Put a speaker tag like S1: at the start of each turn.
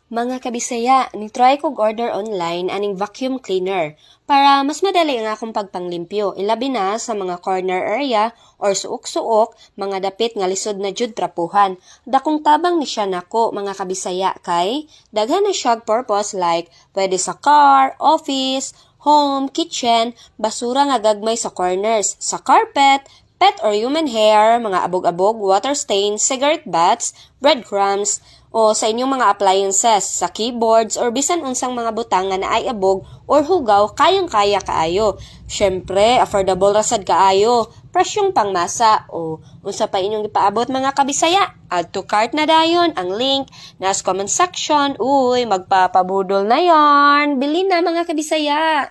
S1: Mga kabisaya, ni-try kog order online aning vacuum cleaner para mas madali nga akong pagpanglimpyo, ilabi na sa mga corner area or suok-suok, mga dapit nga lisod na jud trapuhan. Dakong tabang ni siya nako mga kabisaya kay daghan na siya purpose like pwede sa car, office, home, kitchen, basura nga gagmay sa corners, sa carpet, pet or human hair, mga abog-abog, water stains, cigarette butts, breadcrumbs, o sa inyong mga appliances, sa keyboards, or bisan unsang mga butang nga naay abog or hugaw, kayang-kaya kaayo. Syempre, affordable rasad kaayo, presyong pangmasa, o unsa pa inyong ipaabot mga kabisaya. Add to cart na dayon, ang link, nas comment section, uy, magpapabudol na yon. Bili na mga kabisaya!